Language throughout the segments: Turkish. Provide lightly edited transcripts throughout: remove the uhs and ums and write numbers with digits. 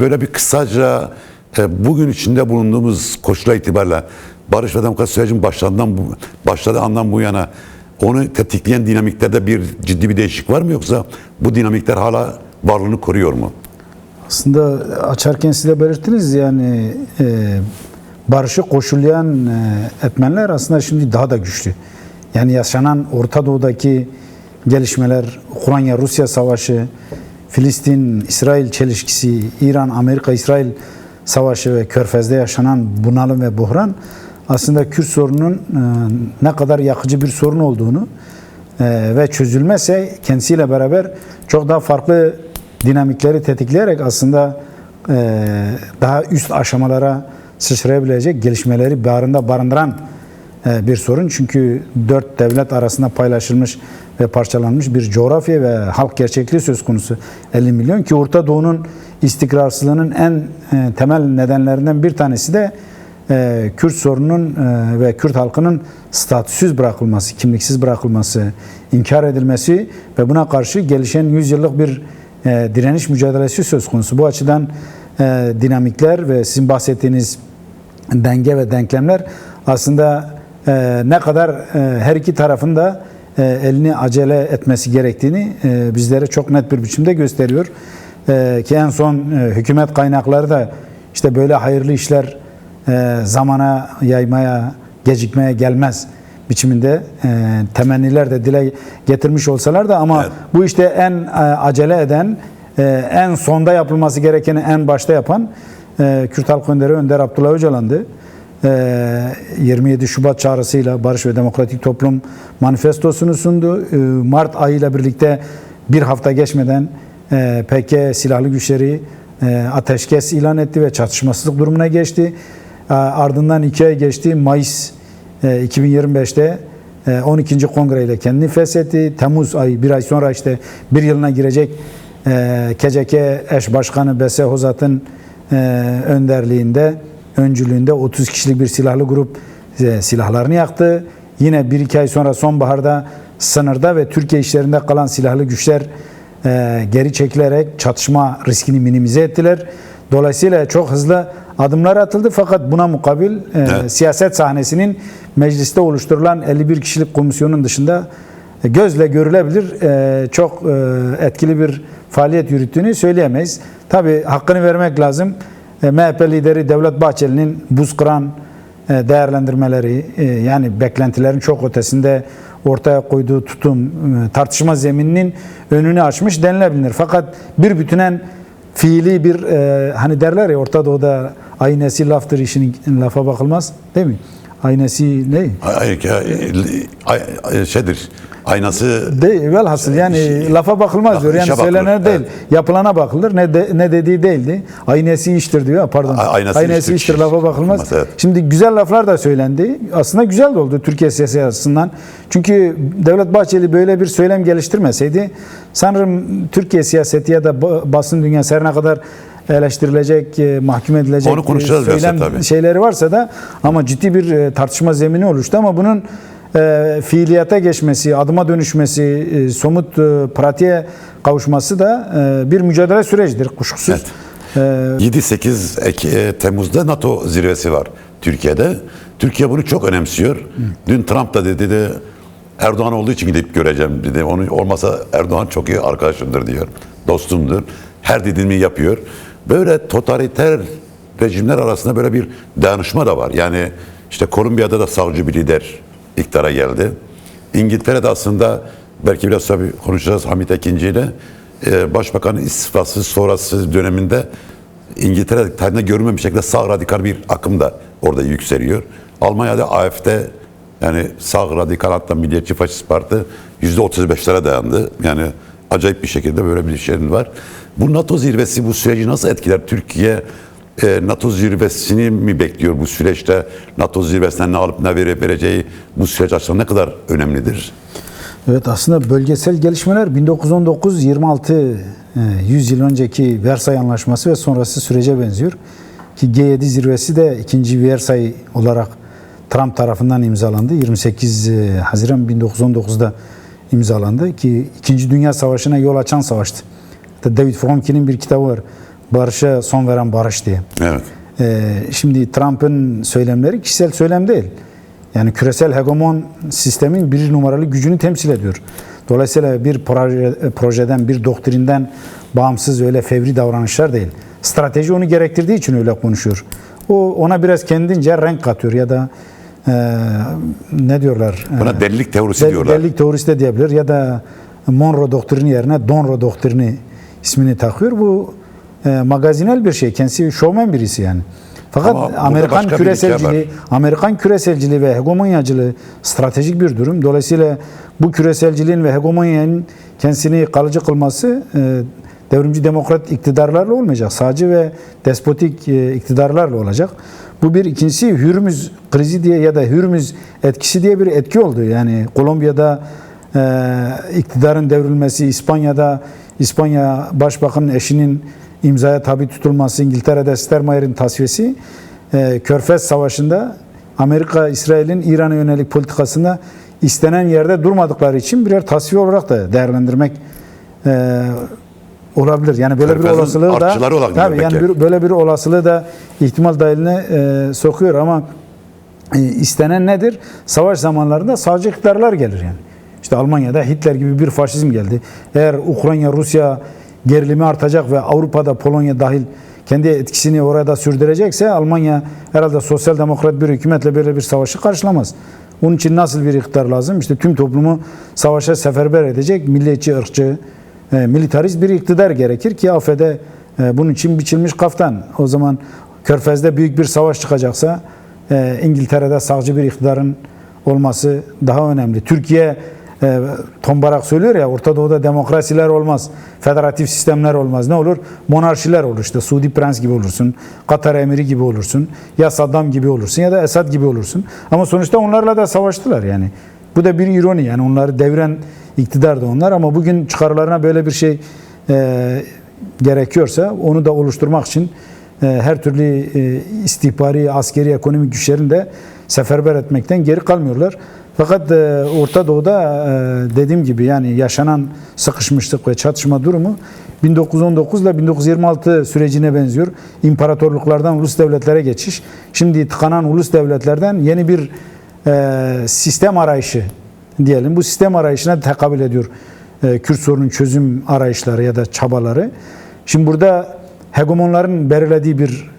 Böyle bir kısaca bugün içinde bulunduğumuz koşullar itibariyle barış ve demokrasi sürecinin başladığı andan bu yana onu tetikleyen dinamiklerde ciddi bir değişiklik var mı, yoksa bu dinamikler hala varlığını koruyor mu? Aslında açarken siz de belirttiniz, yani barışı koşullayan etmenler aslında şimdi daha da güçlü. Yani yaşanan Orta Doğu'daki gelişmeler, Ukrayna-Rusya savaşı, Filistin-İsrail çelişkisi, İran-Amerika-İsrail savaşı ve Körfez'de yaşanan bunalım ve buhran aslında Kürt sorununun ne kadar yakıcı bir sorun olduğunu ve çözülmezse kendisiyle beraber çok daha farklı dinamikleri tetikleyerek aslında daha üst aşamalara sıçrayabilecek gelişmeleri bağrında barındıran bir sorun. Çünkü dört devlet arasında paylaşılmış ve parçalanmış bir coğrafya ve halk gerçekliği söz konusu. 50 milyon ki Orta Doğu'nun istikrarsızlığının en temel nedenlerinden bir tanesi de Kürt sorununun ve Kürt halkının statüsüz bırakılması, kimliksiz bırakılması, inkar edilmesi ve buna karşı gelişen 100 yıllık bir direniş mücadelesi söz konusu. Bu açıdan dinamikler ve sizin bahsettiğiniz denge ve denklemler aslında ne kadar her iki tarafın da elini acele etmesi gerektiğini bizlere çok net bir biçimde gösteriyor. Ki en son hükümet kaynakları da işte böyle hayırlı işler zamana yaymaya, gecikmeye gelmez biçiminde temenniler de dile getirmiş olsalar da ama evet, bu işte en acele eden, en sonda yapılması gerekeni en başta yapan Kürt Halk Önderi Önder Abdullah Öcalan'dı. 27 Şubat çağrısıyla Barış ve Demokratik Toplum manifestosunu sundu. Mart ayıyla birlikte bir hafta geçmeden PKK silahlı güçleri ateşkes ilan etti ve çatışmasızlık durumuna geçti. Ardından 2 ay geçti. Mayıs 2025'te 12. Kongre ile kendini feshetti. Temmuz ayı, bir ay sonra işte bir yılına girecek KCK eş başkanı Bese Hozat'ın önderliğinde, öncülüğünde 30 kişilik bir silahlı grup silahlarını yaktı. Yine 1-2 ay sonra sonbaharda sınırda ve Türkiye içlerinde kalan silahlı güçler geri çekilerek çatışma riskini minimize ettiler. Dolayısıyla çok hızlı adımlar atıldı, fakat buna mukabil evet, siyaset sahnesinin mecliste oluşturulan 51 kişilik komisyonun dışında gözle görülebilir çok etkili bir faaliyet yürüttüğünü söyleyemeyiz. Tabii hakkını vermek lazım. MHP lideri Devlet Bahçeli'nin buz kıran değerlendirmeleri, yani beklentilerin çok ötesinde ortaya koyduğu tutum tartışma zemininin önünü açmış denilebilir. Fakat bir bütünen fiili bir hani derler ya Orta Doğu'da aynesi laftır, işinin lafa bakılmaz, değil mi? Aynesi ne? Şeydir. Aynası değil, velhasıl yani lafa bakılmaz diyor. Yani söylenen değil. Evet. Yapılana bakılır. Ne dediği değildi. Aynesi iştir diyor. Pardon. Aynesi iştir, lafa bakılmaz. Evet. Şimdi güzel laflar da söylendi. Aslında güzel de oldu Türkiye siyaseti açısından. Çünkü Devlet Bahçeli böyle bir söylem geliştirmeseydi sanırım Türkiye siyaseti ya da basın dünyası her ne kadar eleştirilecek, mahkum edilecek söylem şeyleri varsa da ama ciddi bir tartışma zemini oluştu, ama bunun fiiliyata geçmesi, adıma dönüşmesi, somut pratiğe kavuşması da bir mücadele sürecidir kuşkusuz. Evet. 7-8 Temmuz'da NATO zirvesi var Türkiye'de. Türkiye bunu çok önemsiyor. Dün Trump da dedi, Erdoğan olduğu için gidip göreceğim dedi. Onu olmasa Erdoğan çok iyi arkadaşımdır diyor. Dostumdur. Her dediğimi yapıyor. Böyle totaliter rejimler arasında böyle bir dayanışma da var. Yani işte Kolombiya'da da savcı bir lider iktidara geldi. İngiltere'de aslında belki biraz tabii konuşacağız Hamit Ekinci ile Başbakanın istifası sonrası döneminde İngiltere tarihinde görülmemiş şekilde sağ radikal bir akım da orada yükseliyor. Almanya'da AfD, yani sağ radikal hatta Milliyetçi Faşist Parti %35'lere dayandı. Yani acayip bir şekilde böyle bir şey var. Bu NATO zirvesi bu süreci nasıl etkiler? Türkiye NATO zirvesini mi bekliyor bu süreçte? NATO zirvesinden ne alıp ne vereceği bu süreç açısından ne kadar önemlidir? Evet, aslında bölgesel gelişmeler 1919-26 100 yıl önceki Versay Anlaşması ve sonrası sürece benziyor. Ki G7 zirvesi de 2. Versay olarak Trump tarafından imzalandı. 28 Haziran 1919'da imzalandı ki 2. Dünya Savaşı'na yol açan savaştı. David Fromkin'in bir kitabı var. barışa son veren barış diye. Evet. Şimdi Trump'ın söylemleri kişisel söylem değil. Yani küresel hegemon sistemin bir numaralı gücünü temsil ediyor. Dolayısıyla bir projeden, bir doktrinden bağımsız öyle fevri davranışlar değil. Strateji onu gerektirdiği için öyle konuşuyor. O ona biraz kendince renk katıyor ya da ne diyorlar? Buna delilik teorisi diyorlar. Delilik teorisi de diyebilir ya da Monroe doktrini yerine Donroe doktrini ismini takıyor. Bu magazinel bir şey. Kendisi şovmen birisi yani. Fakat Ama burada Amerikan başka bir küreselciliği, hikaye Amerikan küreselciliği ve hegemonyacılığı stratejik bir durum. Dolayısıyla bu küreselciliğin ve hegemonyanın kendisini kalıcı kılması devrimci demokrat iktidarlarla olmayacak. Sağcı ve despotik iktidarlarla olacak. Bu bir. İkincisi Hürmüz krizi diye ya da Hürmüz etkisi diye bir etki oldu. Yani Kolombiya'da iktidarın devrilmesi, İspanya Başbakanı'nın eşinin imzaya tabi tutulması, İngiltere'de Steinmeier'in tasfiyesi, Körfez Savaşı'nda Amerika, İsrail'in İran'a yönelik politikasında istenen yerde durmadıkları için birer tasfiye olarak da değerlendirmek olabilir. Yani böyle bir olasılığı da tabii yani böyle bir olasılığı da ihtimal dahiline sokuyor ama istenen nedir? Savaş zamanlarında sağcı iktidarlar gelir yani. İşte Almanya'da Hitler gibi bir faşizm geldi. Eğer Ukrayna, Rusya gerilimi artacak ve Avrupa'da Polonya dahil kendi etkisini orada sürdürecekse Almanya herhalde sosyal demokrat bir hükümetle böyle bir savaşı karşılamaz. Onun için nasıl bir iktidar lazım? İşte tüm toplumu savaşa seferber edecek milliyetçi, ırkçı, militarist bir iktidar gerekir ki AFD bunun için biçilmiş kaftan. O zaman Körfez'de büyük bir savaş çıkacaksa İngiltere'de sağcı bir iktidarın olması daha önemli. Türkiye tombarak söylüyor ya, Orta Doğu'da demokrasiler olmaz, federatif sistemler olmaz. Ne olur? Monarşiler olur. İşte Suudi Prens gibi olursun, Katar Emiri gibi olursun, ya Saddam gibi olursun ya da Esad gibi olursun. Ama sonuçta onlarla da savaştılar yani. Bu da bir ironi yani, onları deviren iktidar da onlar ama bugün çıkarlarına böyle bir şey gerekiyorsa onu da oluşturmak için her türlü istihbari, askeri, ekonomik güçlerini de seferber etmekten geri kalmıyorlar. Fakat Orta Doğu'da dediğim gibi yani yaşanan sıkışmışlık ve çatışma durumu 1919 ile 1926 sürecine benziyor. İmparatorluklardan ulus devletlere geçiş. Şimdi tıkanan ulus devletlerden yeni bir sistem arayışı diyelim. Bu sistem arayışına tekabül ediyor Kürt sorunun çözüm arayışları ya da çabaları. Şimdi burada hegemonların belirlediği bir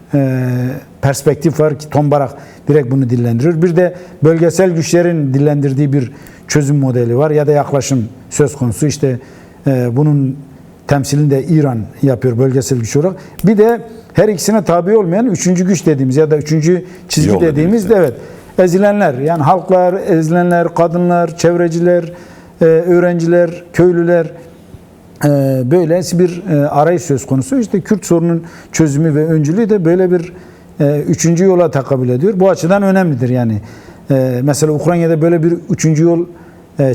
perspektif var ki Tombarak direkt bunu dillendiriyor. Bir de bölgesel güçlerin dillendirdiği bir çözüm modeli var ya da yaklaşım söz konusu. İşte bunun temsilini de İran yapıyor bölgesel güç olarak. Bir de her ikisine tabi olmayan üçüncü güç dediğimiz ya da üçüncü çizgi yol dediğimiz de evet ezilenler, yani halklar, ezilenler, kadınlar, çevreciler, öğrenciler, köylüler, böyle bir arayış söz konusu. İşte Kürt sorunun çözümü ve öncülüğü de böyle bir üçüncü yola tekabül ediyor. Bu açıdan önemlidir yani. Mesela Ukrayna'da böyle bir üçüncü yol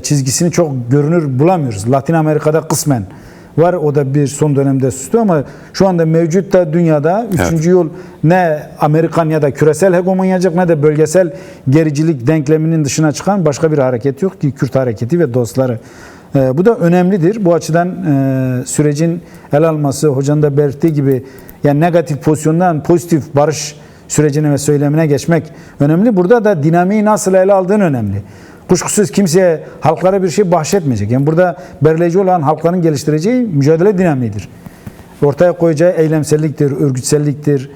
çizgisini çok görünür bulamıyoruz. Latin Amerika'da kısmen var. O da bir son dönemde sustu ama şu anda mevcut da dünyada üçüncü yol ne Amerikan ya da küresel hegemonyacılık ne de bölgesel gericilik denkleminin dışına çıkan başka bir hareket yok ki Kürt hareketi ve dostları. Bu da önemlidir. Bu açıdan sürecin ele alması, hocanın da belirttiği gibi yani negatif pozisyondan pozitif barış sürecine ve söylemine geçmek önemli. Burada da dinamiği nasıl ele aldığın önemli. Kuşkusuz kimseye, halklara bir şey bahşetmeyecek. Yani burada belirleyici olan halkların geliştireceği mücadele dinamiğidir. Ortaya koyacağı eylemselliktir, örgütselliktir,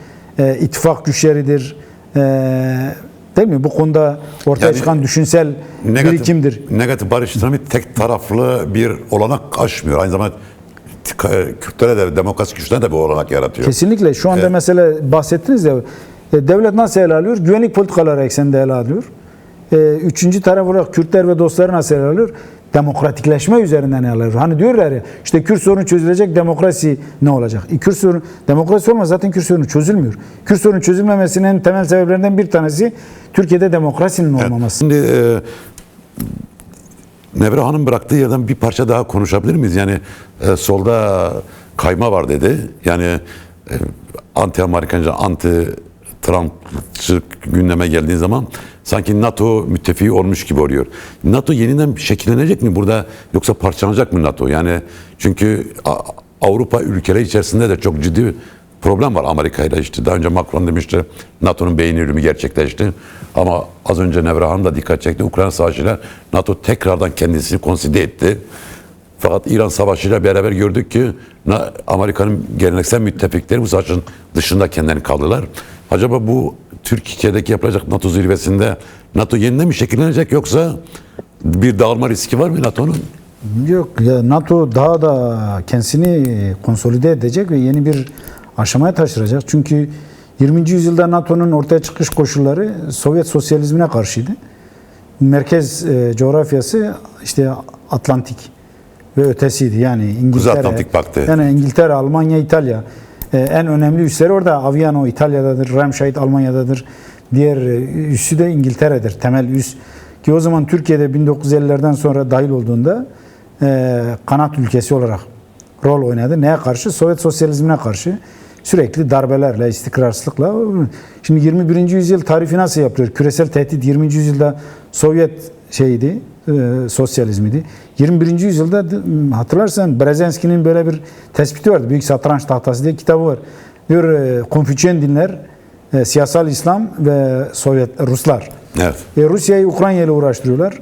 ittifak güçleridir. Değil mi? Bu konuda ortaya yani çıkan düşünsel birikimdir. Negatif barış dinamiği tek taraflı bir olanak aşmıyor. Aynı zamanda Kürtlere de demokrasi güçlerine de bir olanak yaratıyor. Kesinlikle. Şu anda mesela bahsettiniz ya, devlet nasıl ele alıyor? Güvenlik politikaları ekseninde ele alıyor. Üçüncü taraf olarak Kürtler ve dostları nasıl ele alıyor? Demokratikleşme üzerinden ele alıyor. Hani diyorlar ya, işte Kürt sorunu çözülecek, demokrasi ne olacak? Kürt sorunu, demokrasi olmaz, zaten Kürt sorunu çözülmüyor. Kürt sorunu çözülmemesinin temel sebeplerinden bir tanesi Türkiye'de demokrasinin olmaması. Şimdi Nevra Hanım bıraktığı yerden bir parça daha konuşabilir miyiz? Yani solda kayma var dedi. Yani anti-Amerikancı, anti-Trumpçı gündeme geldiği zaman sanki NATO müttefiği olmuş gibi oluyor. NATO yeniden şekillenecek mi burada yoksa parçalanacak mı NATO? Yani çünkü Avrupa ülkeleri içerisinde de çok ciddi problem var Amerika ile işte. Daha önce Macron demişti NATO'nun beyin evrimi gerçekleşti. Ama az önce Nevra Hanım da dikkat çekti. Ukrayna Savaşı'yla NATO tekrardan kendisini konsolide etti. Fakat İran Savaşı'yla beraber gördük ki Amerika'nın geleneksel müttefikleri bu savaşın dışında kendilerini kaldılar. Acaba bu Türkiye'deki yapılacak NATO zirvesinde NATO yeniden mi şekillenecek yoksa bir dağılma riski var mı NATO'nun? Yok ya, NATO daha da kendisini konsolide edecek ve yeni bir aşamaya taşıyacak. Çünkü 20. yüzyılda NATO'nun ortaya çıkış koşulları Sovyet sosyalizmine karşıydı. Merkez coğrafyası işte Atlantik ve ötesiydi. Yani Kuzey İngiltere, Atlantik Paktı. yani İngiltere, Almanya, İtalya. En önemli üsleri orada. Aviano İtalya'dadır, Remscheid Almanya'dadır. Diğer üssü de İngiltere'dir. Temel üs. Ki o zaman Türkiye'de 1950'lerden sonra dahil olduğunda kanat ülkesi olarak rol oynadı. Neye karşı? Sovyet sosyalizmine karşı. Sürekli darbelerle, istikrarsızlıkla. Şimdi 21. yüzyıl tarifi nasıl yapılıyor? Küresel tehdit 20. yüzyılda Sovyet sosyalizmiydi. 21. yüzyılda hatırlarsan Brzezinski'nin böyle bir tespiti vardı. Büyük Satranç Tahtası diye kitabı var. Diyor Konfüçyen dinler, siyasal İslam ve Ruslar. Evet. Rusya'yı Ukrayna ile uğraştırıyorlar.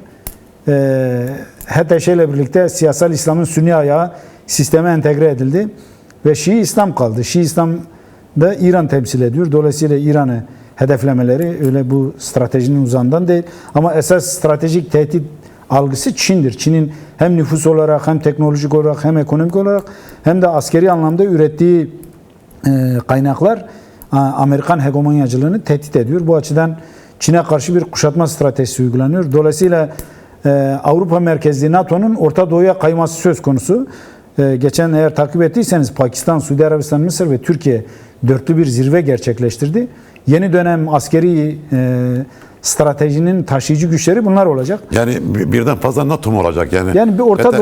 HTŞ ile birlikte siyasal İslam'ın Sünni ayağı sisteme entegre edildi. Ve Şii İslam kaldı. Şii İslam da İran temsil ediyor. Dolayısıyla İran'ı hedeflemeleri öyle bu stratejinin uzağından değil. Ama esas stratejik tehdit algısı Çin'dir. Çin'in hem nüfus olarak hem teknolojik olarak hem ekonomik olarak hem de askeri anlamda ürettiği kaynaklar Amerikan hegemonyacılığını tehdit ediyor. Bu açıdan Çin'e karşı bir kuşatma stratejisi uygulanıyor. Dolayısıyla Avrupa merkezli NATO'nun Orta Doğu'ya kayması söz konusu. Geçen eğer takip ettiyseniz Pakistan, Suudi Arabistan, Mısır ve Türkiye dörtlü bir zirve gerçekleştirdi. Yeni dönem askeri stratejinin taşıyıcı güçleri bunlar olacak. Yani birden fazla NATO mu olacak? Yani bir Orta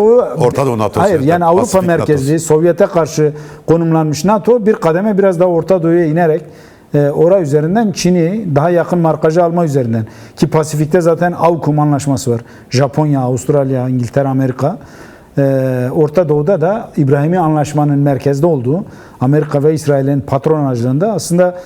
Doğu NATO. Hayır, yani Avrupa Pasifik merkezli, NATO'su. Sovyet'e karşı konumlanmış NATO bir kademe biraz daha Orta Doğu'ya inerek ora üzerinden Çin'i daha yakın markaja alma üzerinden, ki Pasifik'te zaten AUKUM anlaşması var. Japonya, Avustralya, İngiltere, Amerika. Orta Doğu'da da İbrahimi Anlaşmanın merkezde olduğu Amerika ve İsrail'in patronajlığında aslında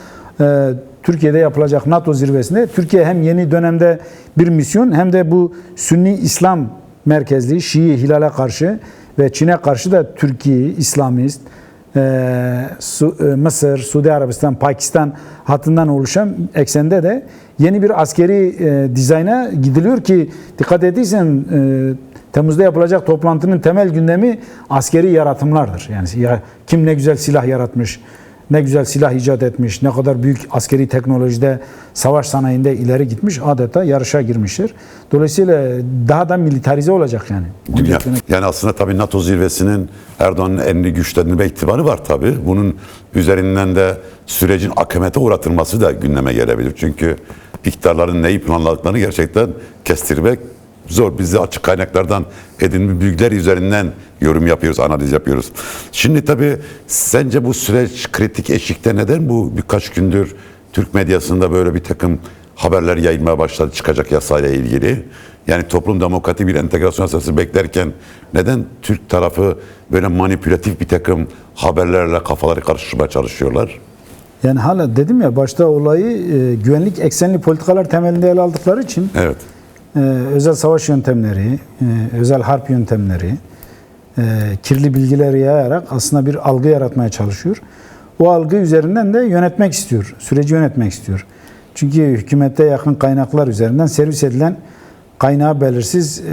Türkiye'de yapılacak NATO zirvesinde Türkiye hem yeni dönemde bir misyon hem de bu Sünni İslam merkezli Şii Hilal'e karşı ve Çin'e karşı da Türkiye, İslamist, Mısır, Suudi Arabistan, Pakistan hattından oluşan eksende de yeni bir askeri dizayna gidiliyor ki dikkat ettiysen Temmuz'da yapılacak toplantının temel gündemi askeri yaratımlardır. Yani kim ne güzel silah yaratmış, ne güzel silah icat etmiş, ne kadar büyük askeri teknolojide, savaş sanayinde ileri gitmiş, adeta yarışa girmiştir. Dolayısıyla daha da militarize olacak yani. Dünya. Yani aslında tabii NATO zirvesinin Erdoğan'ın elini güçlendirme ihtimali var tabii. Bunun üzerinden de sürecin akamete uğratılması da gündeme gelebilir. Çünkü iktidarların neyi planladıklarını gerçekten kestirmek zor. Biz de açık kaynaklardan edinmiş bilgiler üzerinden yorum yapıyoruz, analiz yapıyoruz. Şimdi tabii sence bu süreç kritik eşikte neden bu birkaç gündür Türk medyasında böyle bir takım haberler yayılmaya başladı çıkacak yasayla ilgili? Yani toplum demokratik bir entegrasyon yasası beklerken neden Türk tarafı böyle manipülatif bir takım haberlerle kafaları karıştırmaya çalışıyorlar? Yani hala dedim ya başta olayı güvenlik eksenli politikalar temelinde ele aldıkları için Evet. Özel savaş yöntemleri, özel harp yöntemleri, kirli bilgileri yayarak aslında bir algı yaratmaya çalışıyor. O algı üzerinden de yönetmek istiyor, süreci yönetmek istiyor. Çünkü hükümette yakın kaynaklar üzerinden servis edilen kaynağı belirsiz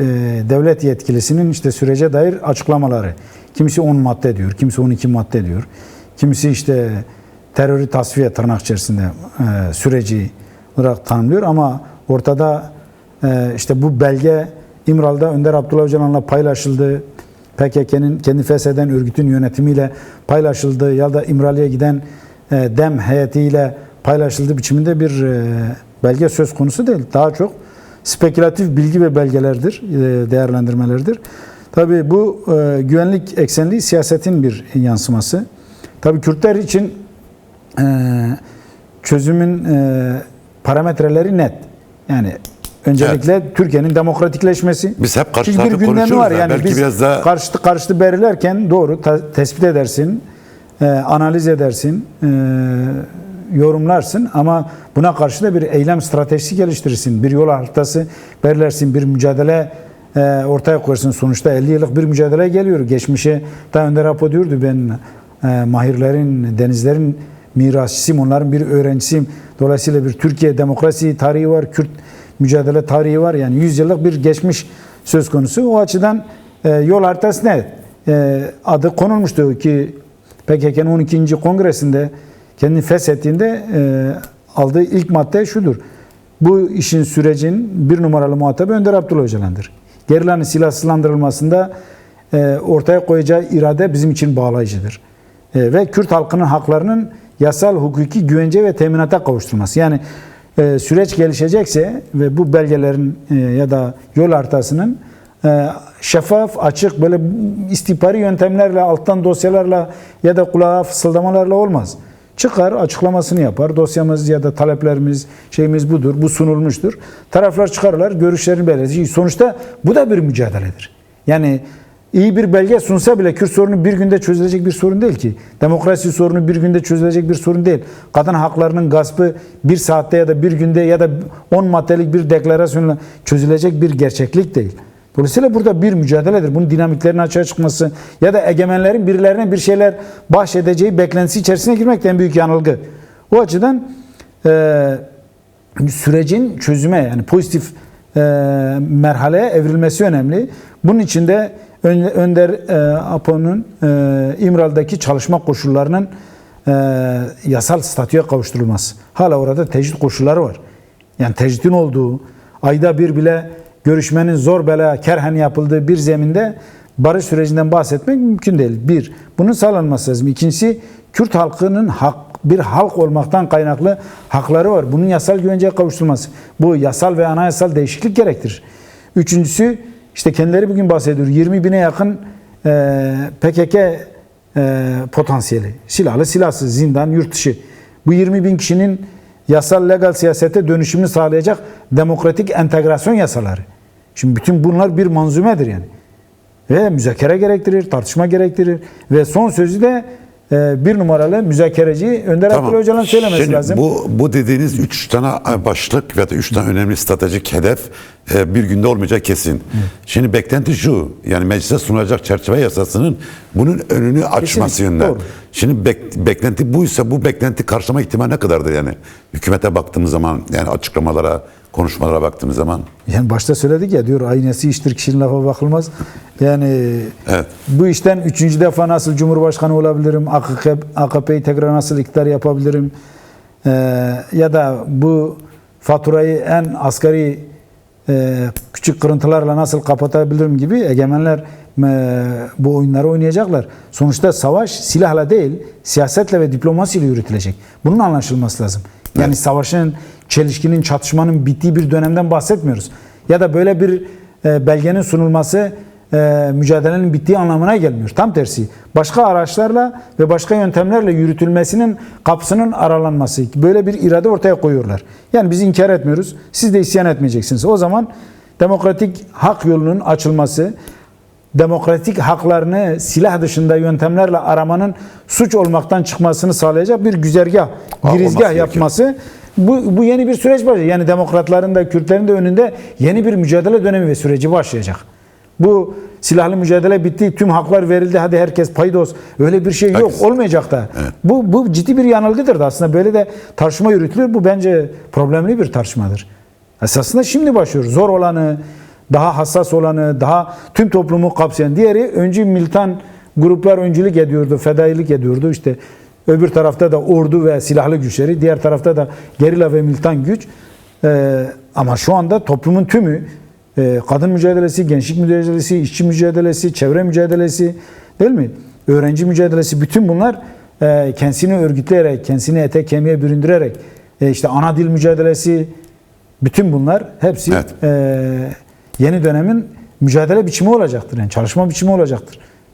devlet yetkilisinin işte sürece dair açıklamaları. Kimisi 10 madde diyor, kimisi 12 madde diyor. Kimisi işte terörü tasfiye tırnak içerisinde süreci olarak tanımlıyor ama ortada işte bu belge İmralı'da Önder Abdullah Öcalan'la paylaşıldı. PKK'nın kendi fesheden örgütün yönetimiyle paylaşıldı ya da İmralı'ya giden DEM heyetiyle paylaşıldığı biçiminde bir belge söz konusu değil. Daha çok spekülatif bilgi ve belgelerdir, değerlendirmelerdir. Tabii bu güvenlik eksenli siyasetin bir yansıması. Tabii Kürtler için çözümün parametreleri net. Yani öncelikle Türkiye'nin demokratikleşmesi. Biz hep karşı Çünkü bir tarafı gündemi konuşuyoruz var. da, Yani belki biz biraz daha karşıtı belirlerken doğru tespit edersin. analiz edersin, yorumlarsın ama buna karşı da bir eylem stratejisi geliştirirsin. Bir yol haritası belirlersin, bir mücadele ortaya koyarsın. Sonuçta 50 yıllık bir mücadele geliyor. Geçmişe daha önce Apo diyordu, ben mahirlerin, denizlerin mirasçısıyım, onların bir öğrencisiyim. Dolayısıyla bir Türkiye demokrasi tarihi var, Kürt mücadele tarihi var. Yani 100 yıllık bir geçmiş söz konusu. O açıdan yol haritası ne? Adı konulmuştu ki PKK'nın 12. kongresinde kendini feshettiğinde aldığı ilk madde şudur: bu işin, sürecin bir numaralı muhatabı Önder Abdullah Öcalan'dır. Gerilanın silahsızlandırılmasında ortaya koyacağı irade bizim için bağlayıcıdır. Ve Kürt halkının haklarının yasal, hukuki güvence ve teminata kavuşturulması. Yani süreç gelişecekse ve bu belgelerin ya da yol haritasının şeffaf, açık, böyle istihbari yöntemlerle, alttan dosyalarla ya da kulağa fısıldamalarla olmaz. Çıkar, açıklamasını yapar. Dosyamız ya da taleplerimiz, şeyimiz budur, bu sunulmuştur. Taraflar çıkarırlar, görüşlerini belirtir. Sonuçta bu da bir mücadeledir. Yani iyi bir belge sunsa bile Kürt sorunu bir günde çözülecek bir sorun değil ki. Demokrasi sorunu bir günde çözülecek bir sorun değil. Kadın haklarının gaspı bir saatte ya da bir günde ya da 10 maddelik bir deklarasyonla çözülecek bir gerçeklik değil. Dolayısıyla burada bir mücadeledir. Bunun dinamiklerin açığa çıkması ya da egemenlerin birilerine bir şeyler bahşedeceği beklentisi içerisine girmek de en büyük yanılgı. O açıdan sürecin çözüme, yani pozitif merhaleye evrilmesi önemli. Bunun için de Önder Apo'nun İmralı'daki çalışma koşullarının yasal statüye kavuşturulması. Hala orada tecrit koşulları var. Yani tecritin olduğu, ayda bir bile görüşmenin zor bela kerhen yapıldığı bir zeminde barış sürecinden bahsetmek mümkün değil. Bir, bunun sağlanması lazım. İkincisi, Kürt halkının bir halk olmaktan kaynaklı hakları var. Bunun yasal güvenceye kavuşturulması. Bu yasal ve anayasal değişiklik gerektirir. Üçüncüsü, işte kendileri bugün bahsediyor, 20 bine yakın PKK potansiyeli. Silahlı, silahsız, zindan, yurt dışı. Bu 20 bin kişinin yasal, legal siyasete dönüşümünü sağlayacak demokratik entegrasyon yasaları. Şimdi bütün bunlar bir manzumedir yani. Ve müzakere gerektirir, tartışma gerektirir. Ve son sözü de bir numaralı müzakereci Önder Abdullah Öcalan söylemesi Şimdi lazım. Bu dediğiniz 3 tane başlık ve 3 tane önemli stratejik hedef bir günde olmayacak kesin. Şimdi beklenti şu, yani meclise sunulacak çerçeve yasasının bunun önünü açması yönünde. Doğru. Şimdi beklenti buysa bu beklenti karşılama ihtimali ne kadardır yani? Hükümete baktığımız zaman, yani açıklamalara, konuşmalara baktığımız zaman. Yani başta söyledik ya, diyor aynesi iştir, kişinin lafa bakılmaz. Yani evet, bu işten 3. defa nasıl Cumhurbaşkanı olabilirim, AKP'yi tekrar nasıl iktidar yapabilirim, ya da bu faturayı en asgari küçük kırıntılarla nasıl kapatabilirim gibi egemenler bu oyunları oynayacaklar. Sonuçta savaş silahla değil, siyasetle ve diplomasiyle yürütülecek. Bunun anlaşılması lazım. Yani evet, savaşın, çelişkinin, çatışmanın bittiği bir dönemden bahsetmiyoruz. Ya da böyle bir belgenin sunulması mücadelenin bittiği anlamına gelmiyor. Tam tersi. Başka araçlarla ve başka yöntemlerle yürütülmesinin kapısının aralanması. Böyle bir irade ortaya koyuyorlar. Yani biz inkar etmiyoruz. Siz de isyan etmeyeceksiniz. O zaman demokratik hak yolunun açılması, demokratik haklarını silah dışında yöntemlerle aramanın suç olmaktan çıkmasını sağlayacak bir güzergah, girizgah yapması. Bu yeni bir süreç başlayacak. Yani demokratların da Kürtlerin de önünde yeni bir mücadele dönemi ve süreci başlayacak. Bu silahlı mücadele bitti, tüm haklar verildi, hadi herkes paydos. Öyle bir şey yok, olmayacak da. Evet. Bu ciddi bir yanılgıdır da aslında, böyle de tartışma yürütülüyor. Bu bence problemli bir tartışmadır. Esasında şimdi başlıyor. Zor olanı, daha hassas olanı, daha tüm toplumu kapsayan. Diğeri önce militan gruplar öncülük ediyordu, fedailik ediyordu. İşte öbür tarafta da ordu ve silahlı güçleri, diğer tarafta da gerilla ve militan güç. Ama şu anda toplumun tümü, kadın mücadelesi, gençlik mücadelesi, işçi mücadelesi, çevre mücadelesi, değil mi? Öğrenci mücadelesi, bütün bunlar kendisini örgütleyerek, kendisini ete kemiğe büründürerek, işte ana dil mücadelesi, bütün bunlar hepsi evet, yeni dönemin mücadele biçimi olacaktır. Yani çalışma biçimi olacaktır.